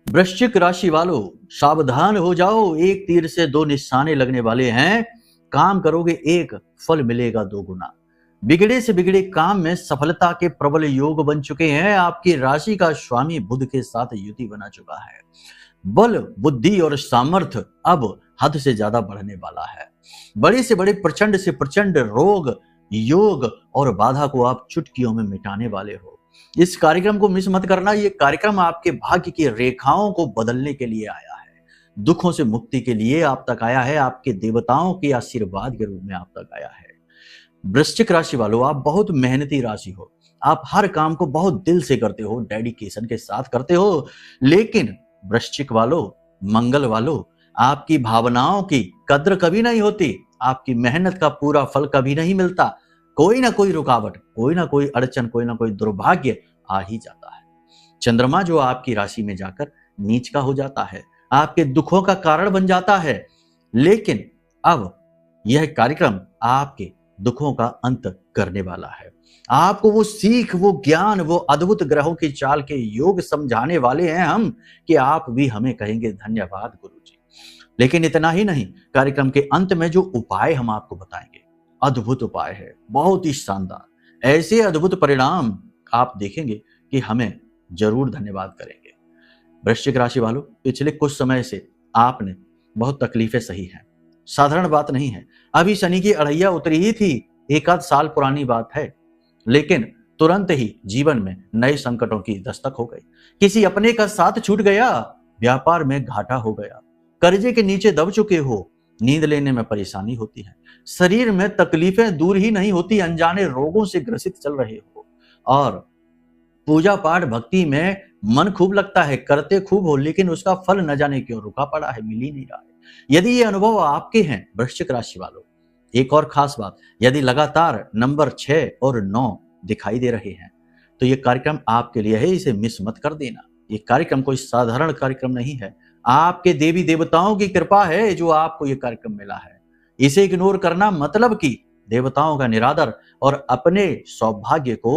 वृश्चिक राशि वालों, सावधान हो जाओ। एक तीर से दो निशाने लगने वाले हैं। काम करोगे एक, फल मिलेगा दो गुना। बिगड़े से बिगड़े काम में सफलता के प्रबल योग बन चुके हैं। आपकी राशि का स्वामी बुध के साथ युति बना चुका है। बल, बुद्धि और सामर्थ्य अब हद से ज्यादा बढ़ने वाला है। बड़े से बड़े, प्रचंड से प्रचंड रोग, योग और बाधा को आप चुटकियों में मिटाने वाले हो। इस कार्यक्रम को मिस मत करना। ये कार्यक्रम आपके भाग्य की रेखाओं को बदलने के लिए आया है। दुखों से मुक्ति के लिए आप तक आया है। आपके देवताओं के आशीर्वाद के रूप में आप तक आया है। वृश्चिक राशि वालों, आप बहुत मेहनती राशि हो। आप हर काम को बहुत दिल से करते हो, डेडिकेशन के साथ करते हो। लेकिन वृश्चिक वालों, मंगल वालों, आपकी भावनाओं की कद्र कभी नहीं होती। आपकी मेहनत का पूरा फल कभी नहीं मिलता। कोई ना कोई रुकावट, कोई ना कोई अड़चन, कोई ना कोई दुर्भाग्य आ ही जाता है। चंद्रमा जो आपकी राशि में जाकर नीच का हो जाता है, आपके दुखों का कारण बन जाता है। लेकिन अब यह कार्यक्रम आपके दुखों का अंत करने वाला है। आपको वो सीख, वो ज्ञान, वो अद्भुत ग्रहों की चाल के योग समझाने वाले हैं हम कि आप भी हमें कहेंगे धन्यवाद गुरुजी। लेकिन इतना ही नहीं, कार्यक्रम के अंत में जो उपाय हम आपको बताएंगे, अद्भुत उपाय है, बहुत ही शानदार। ऐसे अद्भुत परिणाम आप देखेंगे कि हमें जरूर धन्यवाद करेंगे। वृश्चिक राशि वालों, पिछले कुछ समय से आपने बहुत तकलीफें सही हैं। साधारण बात नहीं है। अभी शनि की अड़ैया उतरी ही थी, एक आध साल पुरानी बात है। लेकिन तुरंत ही जीवन में नए संकटों की दस्तक हो गई। किसी अपने का साथ छूट गया, व्यापार में घाटा हो गया, कर्जे के नीचे दब चुके हो, नींद लेने में परेशानी होती है, शरीर में तकलीफें दूर ही नहीं होती, अनजाने रोगों से ग्रसित चल रहे हो और पूजा पाठ भक्ति में मन खूब लगता है, करते खूब हो, लेकिन उसका फल न जाने क्यों रुका पड़ा है, मिल ही नहीं रहा है। यदि ये अनुभव आपके हैं वृश्चिक राशि वालों, एक और खास बात, यदि लगातार नंबर 6 और 9 दिखाई दे रहे हैं तो ये कार्यक्रम आपके लिए है। इसे मिस मत कर देना। ये कार्यक्रम कोई साधारण कार्यक्रम नहीं है। आपके देवी देवताओं की कृपा है जो आपको ये कार्यक्रम मिला है। इसे इग्नोर करना मतलब कि देवताओं का निरादर और अपने सौभाग्य को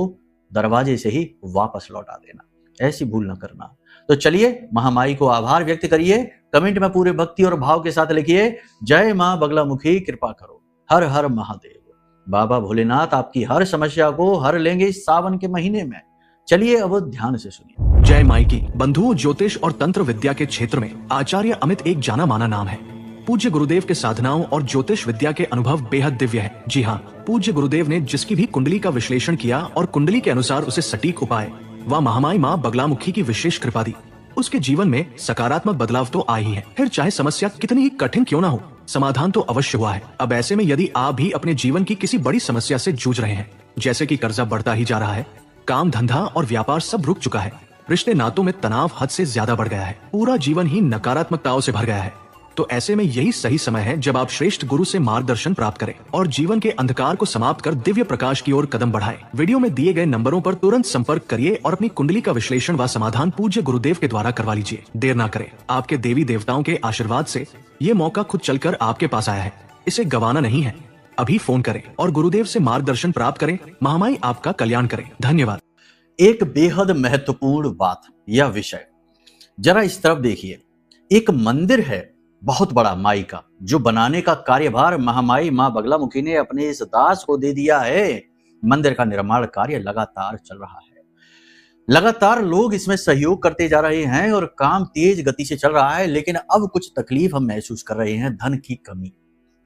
दरवाजे से ही वापस लौटा देना। ऐसी भूल न करना। तो चलिए, महामाई को आभार व्यक्त करिए। कमेंट में पूरे भक्ति और भाव के साथ लिखिए, जय मां बगलामुखी कृपा करो, हर हर महादेव। बाबा भोलेनाथ आपकी हर समस्या को हर लेंगे इस सावन के महीने में। चलिए अब ध्यान से सुनिए। जय माई की। बंधुओं, ज्योतिष और तंत्र विद्या के क्षेत्र में आचार्य अमित एक जाना माना नाम है। पूज्य गुरुदेव के साधनाओं और ज्योतिष विद्या के अनुभव बेहद दिव्य है। जी हाँ, पूज्य गुरुदेव ने जिसकी भी कुंडली का विश्लेषण किया और कुंडली के अनुसार उसे सटीक उपाय व महामाई माँ बगलामुखी की विशेष कृपा दी, उसके जीवन में सकारात्मक बदलाव तो आ ही है। फिर चाहे समस्या कितनी ही कठिन क्यों ना हो, समाधान तो अवश्य हुआ है। अब ऐसे में यदि आप भी अपने जीवन की किसी बड़ी समस्या से जूझ रहे हैं, जैसे कि कर्जा बढ़ता ही जा रहा है, काम धंधा और व्यापार सब रुक चुका है, रिश्ते नातों में तनाव हद से ज्यादा बढ़ गया है, पूरा जीवन ही नकारात्मकताओं से भर गया है, तो ऐसे में यही सही समय है जब आप श्रेष्ठ गुरु से मार्गदर्शन प्राप्त करें और जीवन के अंधकार को समाप्त कर दिव्य प्रकाश की ओर कदम बढ़ाएं। वीडियो में दिए गए नंबरों पर तुरंत संपर्क करिए और अपनी कुंडली का विश्लेषण व समाधान पूज्य गुरुदेव के द्वारा करवा लीजिए। देर ना करें। आपके देवी देवताओं के आशीर्वाद से ये मौका खुद चलकर आपके पास आया है, इसे गंवाना नहीं है। अभी फोन करें और गुरुदेव से मार्गदर्शन प्राप्त करें। महामाई आपका कल्याण करें। धन्यवाद। एक बेहद महत्वपूर्ण बात या विषय, जरा इस तरफ देखिए। एक मंदिर है बहुत बड़ा माई का, जो बनाने का कार्यभार महामाई मां बगलामुखी ने अपने इस दास को दे दिया है। मंदिर का निर्माण कार्य लगातार चल रहा है। लगातार लोग इसमें सहयोग करते जा रहे हैं और काम तेज गति से चल रहा है। लेकिन अब कुछ तकलीफ हम महसूस कर रहे हैं, धन की कमी,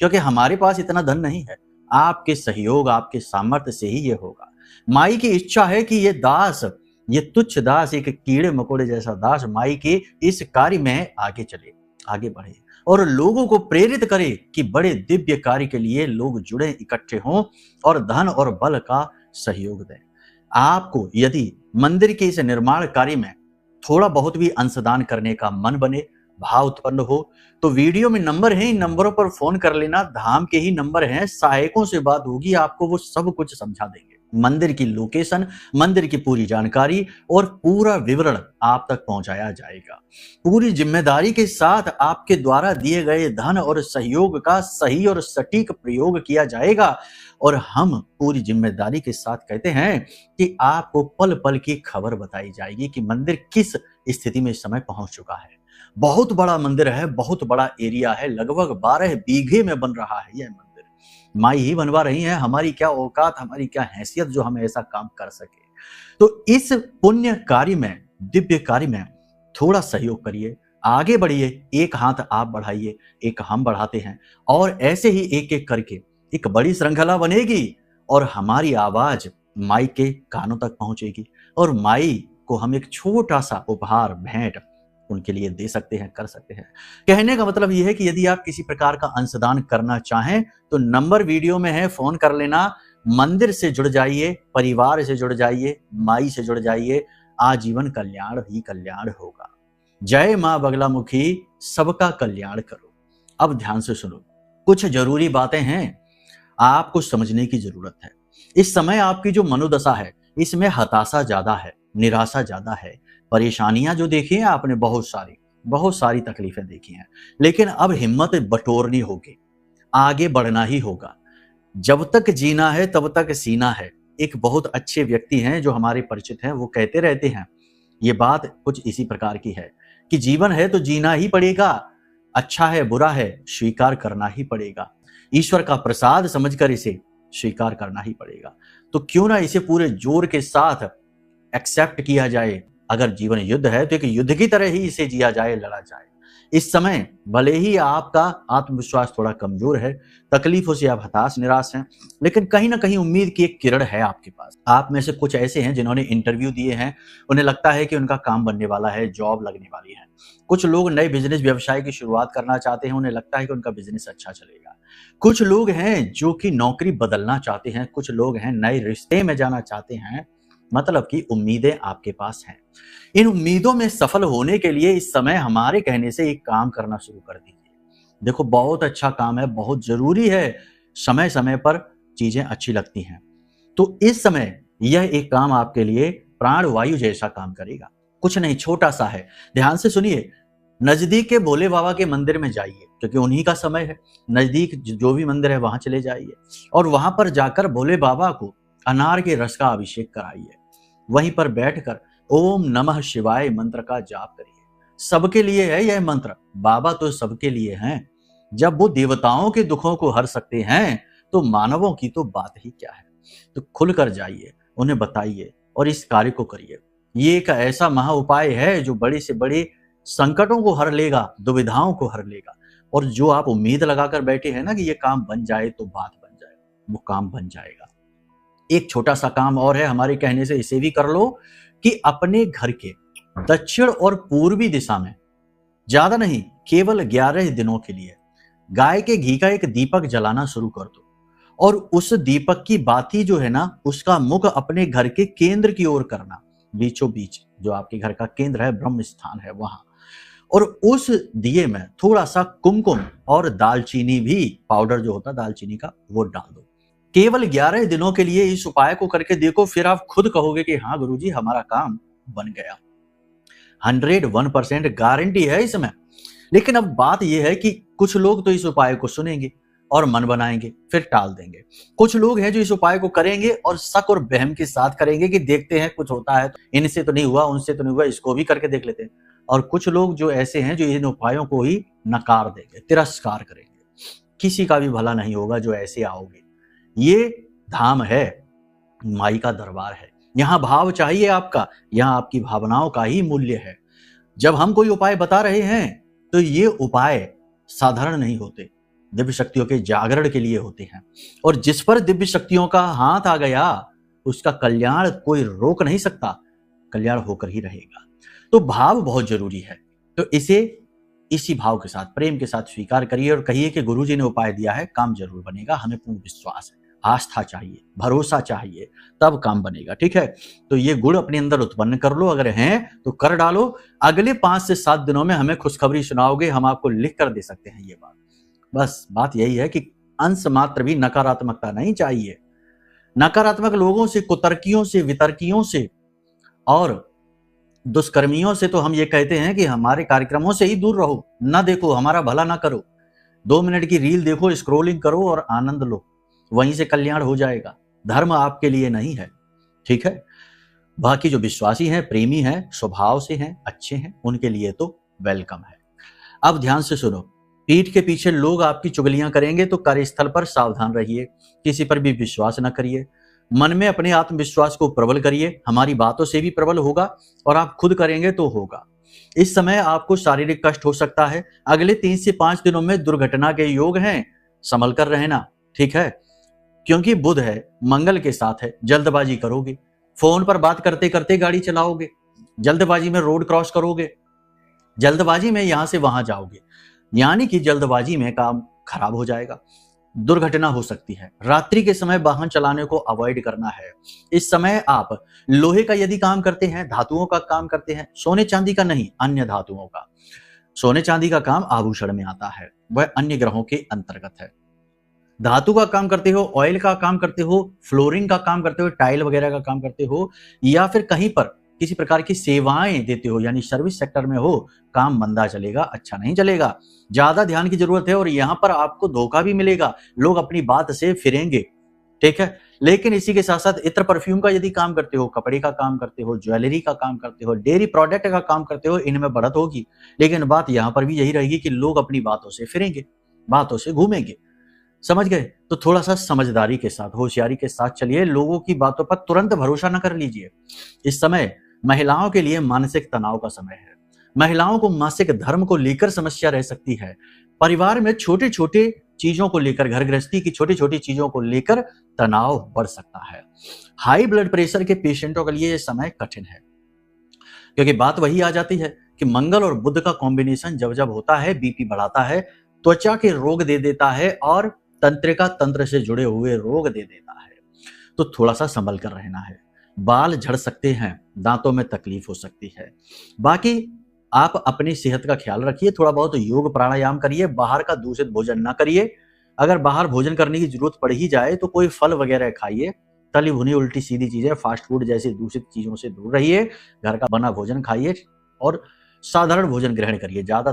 क्योंकि हमारे पास इतना धन नहीं है। आपके सहयोग, आपके सामर्थ्य से ही ये होगा। माई की इच्छा है कि ये दास, ये तुच्छ दास, एक कीड़े मकोड़े जैसा दास माई के इस कार्य में आगे चले, आगे बढ़े और लोगों को प्रेरित करे कि बड़े दिव्य कार्य के लिए लोग जुड़े, इकट्ठे हों और धन और बल का सहयोग दें। आपको यदि मंदिर के इस निर्माण कार्य में थोड़ा बहुत भी अंशदान करने का मन बने, भाव उत्पन्न हो, तो वीडियो में नंबर है, इन नंबरों पर फोन कर लेना। धाम के ही नंबर हैं, सहायकों से बात होगी, आपको वो सब कुछ समझा देंगे। मंदिर की लोकेशन, मंदिर की पूरी जानकारी और पूरा विवरण आप तक पहुंचाया जाएगा। पूरी जिम्मेदारी के साथ आपके द्वारा दिए गए धन और सहयोग का सही और सटीक प्रयोग किया जाएगा। और हम पूरी जिम्मेदारी के साथ कहते हैं कि आपको पल पल की खबर बताई जाएगी कि मंदिर किस स्थिति में इस समय पहुंच चुका है। बहुत बड़ा मंदिर है, बहुत बड़ा एरिया है, लगभग 12 बीघे में बन रहा है यह मंदिर। माई ही बनवा रही है, हमारी क्या औकात, हमारी क्या हैसियत जो हम ऐसा काम कर सके। तो इस पुण्य कार्य में, दिव्य कार्य में थोड़ा सहयोग करिए, आगे बढ़िए। एक हाथ आप बढ़ाइए, एक हम बढ़ाते हैं, और ऐसे ही एक एक करके एक बड़ी श्रृंखला बनेगी और हमारी आवाज माई के कानों तक पहुंचेगी और माई को हम एक छोटा सा उपहार, भेंट उनके लिए दे सकते हैं, कर सकते हैं। कहने का मतलब यह है कि यदि आप किसी प्रकार का अंशदान करना चाहें तो नंबर वीडियो में है, फोन कर लेना। मंदिर से जुड़ जाइए, परिवार से जुड़ जाइए, माई से जुड़ जाइए, आजीवन कल्याण ही कल्याण होगा। जय मां बगलामुखी, सबका कल्याण करो। अब ध्यान से सुनो, कुछ जरूरी बातें हैं, आपको समझने की जरूरत है। इस समय आपकी जो मनोदशा है, इसमें हताशा ज्यादा है, निराशा ज्यादा है, परेशानियां जो देखी हैं आपने बहुत सारी तकलीफें देखी हैं, लेकिन अब हिम्मत बटोरनी होगी, आगे बढ़ना ही होगा। जब तक जीना है तब तक सीना है। एक बहुत अच्छे व्यक्ति हैं जो हमारे परिचित हैं, वो कहते रहते हैं, ये बात कुछ इसी प्रकार की है कि जीवन है तो जीना ही पड़ेगा, अच्छा है बुरा है स्वीकार करना ही पड़ेगा, ईश्वर का प्रसाद समझकर इसे स्वीकार करना ही पड़ेगा। तो क्यों ना इसे पूरे जोर के साथ एक्सेप्ट किया जाए। अगर जीवन युद्ध है तो एक युद्ध की तरह ही इसे जिया जाए, लड़ा जाए। इस समय भले ही आपका आत्मविश्वास थोड़ा कमजोर है, तकलीफों से आप हताश निराश हैं, लेकिन कहीं ना कहीं उम्मीद की एक किरण है आपके पास। आप में से कुछ ऐसे हैं जिन्होंने इंटरव्यू दिए हैं, उन्हें लगता है कि उनका काम बनने वाला है, जॉब लगने वाली है। कुछ लोग नए बिजनेस व्यवसाय की शुरुआत करना चाहते हैं, उन्हें लगता है कि उनका बिजनेस अच्छा चलेगा। कुछ लोग हैं जो कि नौकरी बदलना चाहते हैं, कुछ लोग हैं नए रिश्ते में जाना चाहते हैं, मतलब कि उम्मीदें आपके पास हैं। इन उम्मीदों में सफल होने के लिए इस समय हमारे कहने से एक काम करना शुरू कर दीजिए। देखो, बहुत अच्छा काम है, बहुत जरूरी है, समय समय पर चीजें अच्छी लगती हैं। तो इस समय यह एक काम आपके लिए प्राण वायु जैसा काम करेगा। कुछ नहीं, छोटा सा है, ध्यान से सुनिए। नजदीक के भोले बाबा के मंदिर में जाइए, क्योंकि उन्हीं का समय है। नजदीक जो भी मंदिर है वहां चले जाइए और वहां पर जाकर भोले बाबा को अनार के रस का अभिषेक कराइए। वहीं पर बैठकर ओम नमः शिवाय मंत्र का जाप करिए। सबके लिए है यह मंत्र, बाबा तो सबके लिए हैं। जब वो देवताओं के दुखों को हर सकते हैं तो मानवों की तो बात ही क्या है। तो खुलकर जाइए, उन्हें बताइए और इस कार्य को करिए। ये एक ऐसा महा उपाय है जो बड़े से बड़े संकटों को हर लेगा, दुविधाओं को हर लेगा। और जो आप उम्मीद लगाकर बैठे हैं ना कि ये काम बन जाए तो बात बन जाए, वो काम बन जाएगा। एक छोटा सा काम और है, हमारे कहने से इसे भी कर लो कि अपने घर के दक्षिण और पूर्वी दिशा में, ज्यादा नहीं, केवल 11 दिनों के लिए गाय के घी का एक दीपक जलाना शुरू कर दो। और उस दीपक की बाती जो है ना, उसका मुख अपने घर के केंद्र की ओर करना, बीचों बीच जो आपके घर का केंद्र है, ब्रह्म स्थान है वहां। और उस दिए में थोड़ा सा कुमकुम और दालचीनी भी, पाउडर जो होता है दालचीनी का, वो डाल दो। केवल 11 दिनों के लिए इस उपाय को करके देखो, फिर आप खुद कहोगे कि हाँ गुरुजी, हमारा काम बन गया। 101% गारंटी है इसमें। लेकिन अब बात यह है कि कुछ लोग तो इस उपाय को सुनेंगे और मन बनाएंगे, फिर टाल देंगे। कुछ लोग हैं जो इस उपाय को करेंगे और शक और वहम के साथ करेंगे कि देखते हैं कुछ होता है, तो इनसे तो नहीं हुआ, उनसे तो नहीं हुआ, इसको भी करके देख लेते हैं। और कुछ लोग जो ऐसे हैं जो इन उपायों को ही नकार देंगे, तिरस्कार करेंगे। किसी का भी भला नहीं होगा जो ऐसे आओगे। ये धाम है, माई का दरबार है, यहाँ भाव चाहिए आपका, यहाँ आपकी भावनाओं का ही मूल्य है। जब हम कोई उपाय बता रहे हैं तो ये उपाय साधारण नहीं होते, दिव्य शक्तियों के जागरण के लिए होते हैं। और जिस पर दिव्य शक्तियों का हाथ आ गया उसका कल्याण कोई रोक नहीं सकता, कल्याण होकर ही रहेगा। तो भाव बहुत जरूरी है। तो इसे इसी भाव के साथ, प्रेम के साथ स्वीकार करिए और कहिए कि गुरुजी ने उपाय दिया है, काम जरूर बनेगा, हमें पूर्ण विश्वास है। आस्था चाहिए, भरोसा चाहिए, तब काम बनेगा। ठीक है, तो ये गुण अपने अंदर उत्पन्न कर लो, अगर हैं तो कर डालो। अगले 5 से 7 दिनों में हमें खुशखबरी सुनाओगे, हम आपको लिख कर दे सकते हैं ये बात। बस बात यही है कि अंश मात्र भी नकारात्मकता नहीं चाहिए। नकारात्मक लोगों से, कुतर्कियों से, वितर्कियों से और दुष्कर्मियों से तो हम ये कहते हैं कि हमारे कार्यक्रमों से ही दूर रहो, ना देखो, हमारा भला ना करो। 2 मिनट की रील देखो, स्क्रोलिंग करो और आनंद लो, वहीं से कल्याण हो जाएगा। धर्म आपके लिए नहीं है। ठीक है, बाकी जो विश्वासी हैं, प्रेमी हैं, स्वभाव से हैं, अच्छे हैं, उनके लिए तो वेलकम है। अब ध्यान से सुनो, पीठ के पीछे लोग आपकी चुगलियां करेंगे तो कार्यस्थल पर सावधान रहिए, किसी पर भी विश्वास न करिए। मन में अपने आत्मविश्वास को प्रबल करिए, हमारी बातों से भी प्रबल होगा और आप खुद करेंगे तो होगा। इस समय आपको शारीरिक कष्ट हो सकता है। अगले 3 से 5 दिनों में दुर्घटना के योग हैं, संभल कर रहना, ठीक है? क्योंकि बुध है, मंगल के साथ है, जल्दबाजी करोगे, फोन पर बात करते करते गाड़ी चलाओगे, जल्दबाजी में रोड क्रॉस करोगे, जल्दबाजी में यहां से वहां जाओगे, यानी कि जल्दबाजी में काम खराब हो जाएगा, दुर्घटना हो सकती है। रात्रि के समय वाहन चलाने को अवॉइड करना है। इस समय आप लोहे का यदि काम करते हैं, धातुओं का काम करते हैं, सोने चांदी का नहीं, अन्य धातुओं का। सोने चांदी का काम आभूषण में आता है, वह अन्य ग्रहों के अंतर्गत है। धातु का काम करते हो, ऑयल का काम करते हो, फ्लोरिंग का काम करते हो, टाइल वगैरह का काम करते हो, या फिर कहीं पर किसी प्रकार की सेवाएं देते हो, यानी सर्विस सेक्टर में हो, काम मंदा चलेगा, अच्छा नहीं चलेगा। ज्यादा ध्यान की जरूरत है और यहां पर आपको धोखा भी मिलेगा, लोग अपनी बात से फिरेंगे, ठीक है? लेकिन इसी के साथ साथ इत्र परफ्यूम का यदि काम करते हो, कपड़े का काम करते हो, ज्वेलरी का काम करते हो, डेयरी प्रोडक्ट का काम करते हो, इनमें बढ़त होगी। लेकिन बात यहां पर भी यही रहेगी कि लोग अपनी बातों से फिरेंगे, बातों से घूमेंगे, समझ गए? तो थोड़ा सा समझदारी के साथ, होशियारी के साथ चलिए, लोगों की बातों पर तुरंत भरोसा न कर लीजिए। इस समय महिलाओं के लिए मानसिक तनाव का समय है। महिलाओं को मासिक धर्म को लेकर समस्या रह सकती है। परिवार में छोटे छोटे चीजों को लेकर, घर गृहस्थी की छोटी छोटी चीजों को लेकर तनाव बढ़ सकता है। हाई ब्लड प्रेशर के पेशेंटों के लिए यह समय कठिन है, क्योंकि बात वही आ जाती है कि मंगल और बुध का कॉम्बिनेशन जब जब होता है, बीपी बढ़ाता है, त्वचा के रोग दे देता है और तंत्रिका तंत्र से जुड़े हुए रोग दे देता है। तो थोड़ा सा संभल कर रहना है। बाल झड़ सकते हैं, दांतों में तकलीफ हो सकती है। बाकी आप अपनी सेहत का ख्याल रखिए, थोड़ा बहुत योग प्राणायाम करिए, बाहर का दूषित भोजन ना करिए। अगर बाहर भोजन करने की जरूरत पड़ ही जाए तो कोई फल वगैरह खाइए, तली भुनी उल्टी सीधी चीजें, फास्ट फूड जैसी दूषित चीजों से दूर रहिए, घर का बना भोजन खाइए और साधारण भोजन ग्रहण करिए, ज्यादा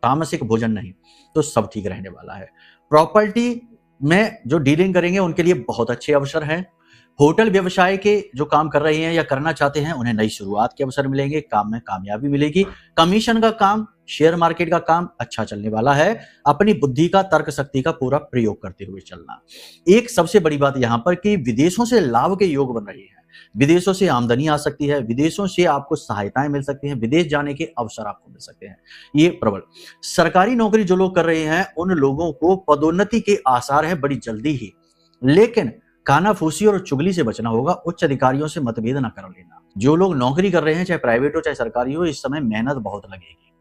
तामसिक भोजन नहीं, तो सब ठीक रहने वाला है। प्रॉपर्टी में जो डीलिंग करेंगे उनके लिए बहुत अच्छे अवसर हैं। होटल व्यवसाय के जो काम कर रहे हैं या करना चाहते हैं, उन्हें नई शुरुआत के अवसर मिलेंगे, काम में कामयाबी मिलेगी। कमीशन का काम, शेयर मार्केट का काम अच्छा चलने वाला है। अपनी बुद्धि का, तर्क शक्ति का पूरा प्रयोग करते हुए चलना। एक सबसे बड़ी बात यहां पर कि विदेशों से लाभ के योग बन रहे हैं, विदेशों से आमदनी आ सकती है, विदेशों से आपको सहायताएं मिल सकती हैं, विदेश जाने के अवसर आपको मिल सकते हैं, ये प्रबल। सरकारी नौकरी जो लोग कर रहे हैं उन लोगों को पदोन्नति के आसार है बड़ी जल्दी ही, लेकिन कानाफूसी और चुगली से बचना होगा। उच्च अधिकारियों से मतभेद न कर लेना। जो लोग नौकरी कर रहे हैं, चाहे प्राइवेट हो चाहे सरकारी हो, इस समय मेहनत बहुत लगेगी।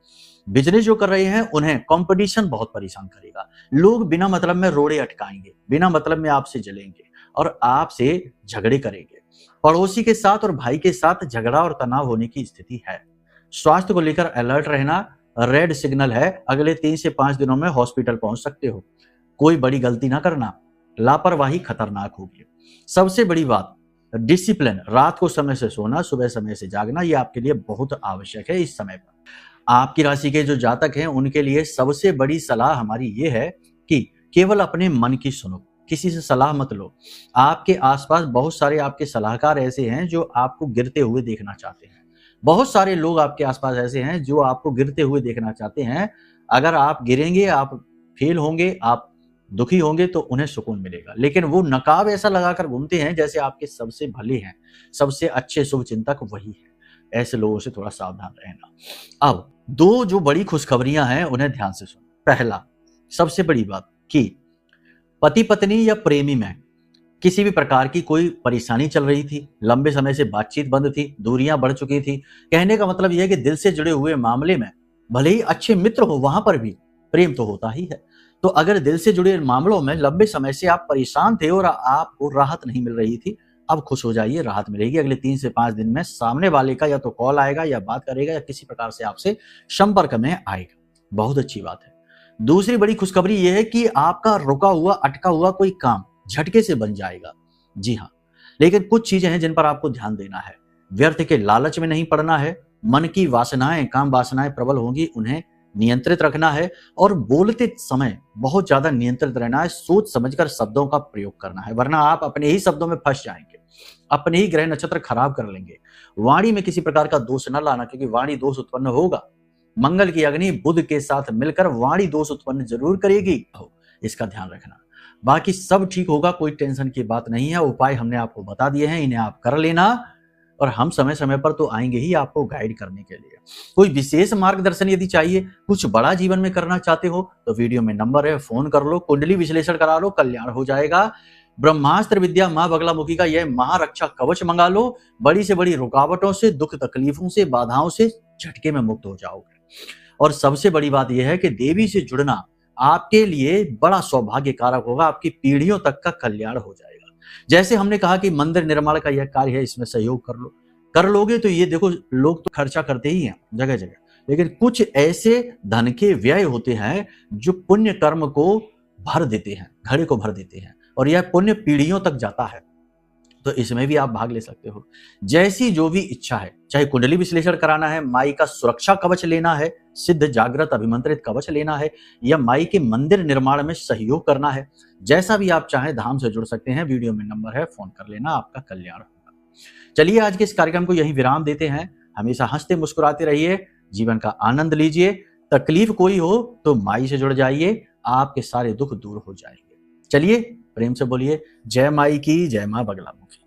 बिजनेस जो कर रहे हैं उन्हें कंपटीशन बहुत परेशान करेगा। लोग बिना मतलब में रोड़े अटकाएंगे, बिना मतलब में आपसे जलेंगे और आपसे झगड़े करेंगे। पड़ोसी के साथ और भाई के साथ झगड़ा और तनाव होने की स्थिति है। स्वास्थ्य को लेकर अलर्ट रहना, रेड सिग्नल है, अगले 3 से 5 दिनों में हॉस्पिटल पहुंच सकते हो। कोई बड़ी गलती ना करना, लापरवाही खतरनाक होगी। सबसे बड़ी बात, डिसिप्लिन, रात को समय से सोना, सुबह समय से जागना, ये आपके लिए बहुत आवश्यक है। इस समय पर आपकी राशि के जो जातक हैं उनके लिए सबसे बड़ी सलाह हमारी ये है कि केवल अपने मन की सुनो, किसी से सलाह मत लो। आपके आसपास बहुत सारे आपके सलाहकार ऐसे हैं जो आपको गिरते हुए देखना चाहते हैं। बहुत सारे लोग आपके आसपास ऐसे हैं जो आपको गिरते हुए देखना चाहते हैं। अगर आप गिरेंगे, आप फेल होंगे, आप दुखी होंगे तो उन्हें सुकून मिलेगा, लेकिन वो नकाब ऐसा लगाकर घूमते हैं जैसे आपके सबसे भले हैं, सबसे अच्छे शुभ चिंतक वही है। ऐसे लोगों से थोड़ा सावधान रहना। अब 2 जो बड़ी खुशखबरियां हैं उन्हें ध्यान से सुनो। पहला, सबसे बड़ी बात कि पति पत्नी या प्रेमी में किसी भी प्रकार की कोई परेशानी चल रही थी, लंबे समय से बातचीत बंद थी, दूरियां बढ़ चुकी थी। कहने का मतलब यह है कि दिल से जुड़े हुए मामले में भले ही अच्छे मित्र हो, वहां पर भी प्रेम तो होता ही है। तो अगर दिल से जुड़े मामलों में लंबे समय से आप परेशान थे और आपको राहत नहीं मिल रही थी, अब खुश हो जाइए, राहत मिलेगी। अगले 3 से 5 दिन में सामने वाले का या तो कॉल आएगा या बात करेगा या किसी प्रकार से आपसे संपर्क में आएगा। बहुत अच्छी बात है। दूसरी बड़ी खुशखबरी यह है कि आपका रुका हुआ, अटका हुआ कोई काम झटके से बन जाएगा। जी हाँ, लेकिन कुछ चीजें हैं जिन पर आपको ध्यान देना है। व्यर्थ के लालच में नहीं पड़ना है। मन की वासनाएं, काम वासनाएं प्रबल होंगी, उन्हें नियंत्रित रखना है और बोलते समय बहुत ज्यादा नियंत्रित रहना है। सोच समझकर शब्दों का प्रयोग करना है, वरना आप अपने ही शब्दों में फंस जाएंगे। अपने ही ग्रह नक्षत्र खराब कर लेंगे। वाणी में किसी प्रकार का दोष न लाना, क्योंकि वाणी दोष उत्पन्न होगा। मंगल की अग्नि बुध के साथ मिलकर वाणी दोष उत्पन्न जरूर करेगी, इसका ध्यान रखना। बाकी सब ठीक होगा, कोई टेंशन की बात नहीं है। उपाय हमने आपको बता दिए हैं, इन्हें आप कर लेना, और हम समय समय पर तो आएंगे ही आपको गाइड करने के लिए। कोई विशेष मार्गदर्शन यदि चाहिए, कुछ बड़ा जीवन में करना चाहते हो, तो वीडियो में नंबर है, फोन कर लो, कुंडली विश्लेषण करा लो, कल्याण हो जाएगा। ब्रह्मास्त्र विद्या मां बगलामुखी का यह महारक्षा कवच मंगा लो, बड़ी से बड़ी रुकावटों से, दुख तकलीफों से, बाधाओं से झटके में मुक्त हो जाओगे। और सबसे बड़ी बात यह है कि देवी से जुड़ना आपके लिए बड़ा सौभाग्य कारक होगा, आपकी पीढ़ियों तक का कल्याण हो जाएगा। जैसे हमने कहा कि मंदिर निर्माण का यह कार्य है, इसमें सहयोग कर लो, कर लोगे तो ये देखो, लोग तो खर्चा करते ही हैं जगह जगह, लेकिन कुछ ऐसे धन के व्यय होते हैं जो पुण्य कर्म को भर देते हैं, घड़े को भर देते हैं, और यह पुण्य पीढ़ियों तक जाता है। तो इसमें भी आप भाग ले सकते हो, जैसी जो भी इच्छा है। चाहे कुंडली विश्लेषण कराना है, माई का सुरक्षा कवच लेना है, सिद्ध जागृत अभिमंत्रित कवच लेना है, या माई के मंदिर निर्माण में सहयोग करना है, जैसा भी आप चाहें धाम से जुड़ सकते हैं। वीडियो में नंबर है, फोन कर लेना, आपका कल्याण होगा। चलिए आज के इस कार्यक्रम को यहीं विराम देते हैं। हमेशा हंसते मुस्कुराते रहिए, जीवन का आनंद लीजिए। तकलीफ कोई हो तो माई से जुड़ जाइए, आपके सारे दुख दूर हो जाएंगे। चलिए प्रेम से बोलिए, जय माई की, जय मां बगलामुखी।